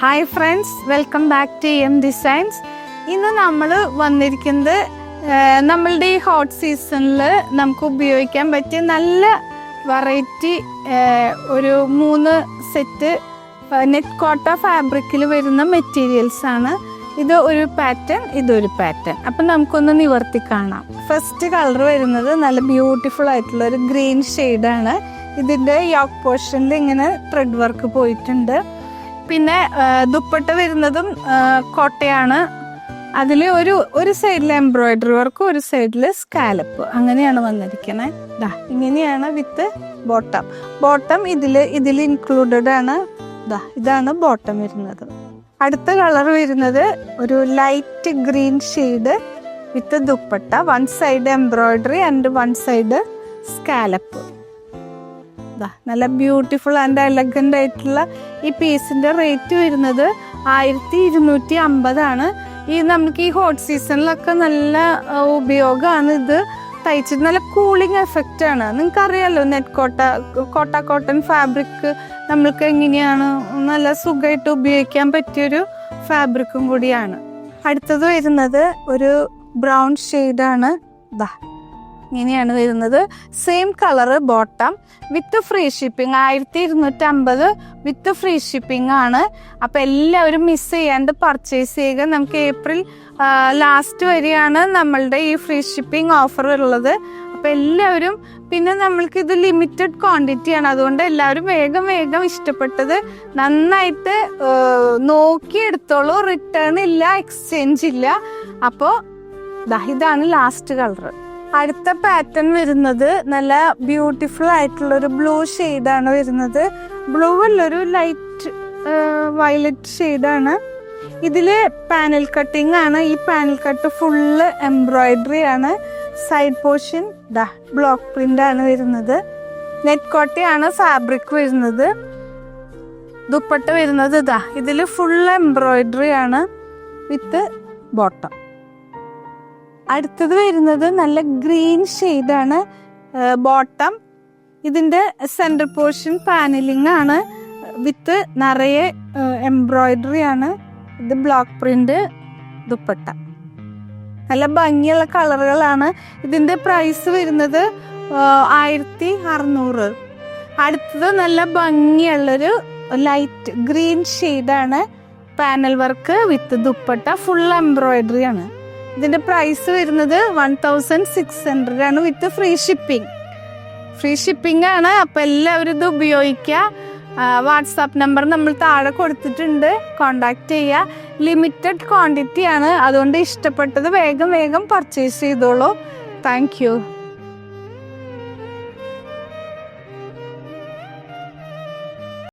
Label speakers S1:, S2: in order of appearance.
S1: Hi friends, welcome back to M designs. ഇന്ന് നമ്മൾ വന്നിരിക്കുന്നത് നമ്മളുടെ ഈ ഹോട്ട് സീസണിൽ നമുക്ക് ഉപയോഗിക്കാൻ പറ്റിയ നല്ല വെറൈറ്റി ഒരു 3 സെറ്റ് നെറ്റ് കോട്ട ഫാബ്രിക്കിൽ വരുന്ന മെറ്റീരിയൽസ് ആണ്. ഇത് ഒരു പാറ്റേൺ, ഇതൊരു പാറ്റേൺ. അപ്പം നമുക്കൊന്ന് നിവർത്തി കാണാം. ഫസ്റ്റ് കളർ വരുന്നത് നല്ല ബ്യൂട്ടിഫുൾ ആയിട്ടുള്ള ഒരു ഗ്രീൻ ഷെയ്ഡാണ്. ഇതിൻ്റെ യോക്ക് പോർഷനിൽ ഇങ്ങനെ ത്രെഡ് വർക്ക് പോയിട്ടുണ്ട്. പിന്നെ ദുപ്പട്ട വരുന്നതും കോട്ടയാണ്. അതിൽ ഒരു സൈഡിൽ എംബ്രോയിഡറി വർക്ക്, ഒരു സൈഡിൽ സ്കാലപ്പ്, അങ്ങനെയാണ് വന്നിരിക്കണേ. ഇങ്ങനെയാണ് വിത്ത് ബോട്ടം ഇതിൽ ഇൻക്ലൂഡഡ് ആണ്. ഇതാണ് ബോട്ടം വരുന്നത്. അടുത്ത കളർ വരുന്നത് ഒരു light green shade with dupatta, 1 side embroidery and 1 side scallop. നല്ല ബ്യൂട്ടിഫുൾ ആൻഡ് എലഗൻ്റ് ആയിട്ടുള്ള ഈ പീസിൻ്റെ റേറ്റ് വരുന്നത് 1250 നമുക്ക് ഈ ഹോട്ട് സീസണിലൊക്കെ നല്ല ഉപയോഗമാണ്. ഇത് തയ്ച്ചിട്ട് നല്ല കൂളിംഗ് എഫക്റ്റ് ആണ്. നിങ്ങൾക്കറിയാലോ, നെറ്റ് കോട്ടൺ ഫാബ്രിക് നമ്മൾക്ക് എങ്ങനെയാണ് നല്ല സുഖമായിട്ട് ഉപയോഗിക്കാൻ പറ്റിയൊരു ഫാബ്രിക്കും കൂടിയാണ്. അടുത്തത് വരുന്നത് ഒരു ബ്രൗൺ ഷെയ്ഡാണ്. ഇങ്ങനെയാണ് വരുന്നത്. സെയിം കളറ് ബോട്ടം വിത്ത് ഫ്രീ ഷിപ്പിംഗ്, 1250 വിത്ത് ഫ്രീ ഷിപ്പിംഗ് ആണ്. അപ്പം എല്ലാവരും മിസ് ചെയ്യാണ്ട് പർച്ചേസ് ചെയ്യുക. നമുക്ക് ഏപ്രിൽ ലാസ്റ്റ് വരെയാണ് നമ്മളുടെ ഈ ഫ്രീ ഷിപ്പിംഗ് ഓഫർ ഉള്ളത്. അപ്പം എല്ലാവരും, പിന്നെ നമ്മൾക്ക് ഇത് ലിമിറ്റഡ് ക്വാണ്ടിറ്റിയാണ്. അതുകൊണ്ട് എല്ലാവരും വേഗം ഇഷ്ടപ്പെട്ടത് നന്നായിട്ട് നോക്കിയെടുത്തോളൂ. റിട്ടേൺ ഇല്ല, എക്സ്ചേഞ്ച് ഇല്ല. അപ്പോൾ ഇതാണ് ലാസ്റ്റ് കളർ. അടുത്ത പാറ്റേൺ വരുന്നത് നല്ല ബ്യൂട്ടിഫുൾ ആയിട്ടുള്ളൊരു ബ്ലൂ ഷെയ്ഡാണ് വരുന്നത്. ബ്ലൂ അല്ലൊരു ലൈറ്റ് വയലറ്റ് ഷെയ്ഡാണ്. ഇതിൽ പാനൽ കട്ടിങ് ആണ്. ഈ പാനൽ കട്ട് ഫുള്ള് എംബ്രോയിഡറി ആണ്. സൈഡ് പോർഷൻ ബ്ലോക്ക് പ്രിന്റ് ആണ് വരുന്നത്. നെറ്റ് കോട്ടയാണ് ഫാബ്രിക് വരുന്നത്. ദുപ്പട്ട വരുന്നത് ഇതിൽ ഫുൾ എംബ്രോയിഡറി ആണ് വിത്ത് ബോട്ടം. അടുത്തത് വരുന്നത് നല്ല ഗ്രീൻ ഷെയ്ഡാണ് ബോട്ടം. ഇതിൻ്റെ സെൻറ്റർ പോർഷൻ പാനലിംഗ് ആണ് വിത്ത് നിറയെ എംബ്രോയിഡറി ആണ്. ഇത് ബ്ലോക്ക് പ്രിന്റ് ദുപ്പട്ട. നല്ല ഭംഗിയുള്ള കളറുകളാണ്. ഇതിൻ്റെ പ്രൈസ് വരുന്നത് 1600. അടുത്തത് നല്ല ഭംഗിയുള്ളൊരു ലൈറ്റ് ഗ്രീൻ ഷെയ്ഡാണ്. Panel work with dupatta, full embroidery ആണ്. ഇതിൻ്റെ പ്രൈസ് വരുന്നത് 1600 വിത്ത് ഫ്രീ ഷിപ്പിംഗ് ആണ്. അപ്പം എല്ലാവരും ഇത് ഉപയോഗിക്കുക. വാട്സാപ്പ് നമ്പർ നമ്മൾ താഴെ കൊടുത്തിട്ടുണ്ട്, കോണ്ടാക്ട് ചെയ്യുക. ലിമിറ്റഡ് ക്വാണ്ടിറ്റി ആണ്. അതുകൊണ്ട് ഇഷ്ടപ്പെട്ടത് വേഗം പർച്ചേസ് ചെയ്തോളൂ. Thank you.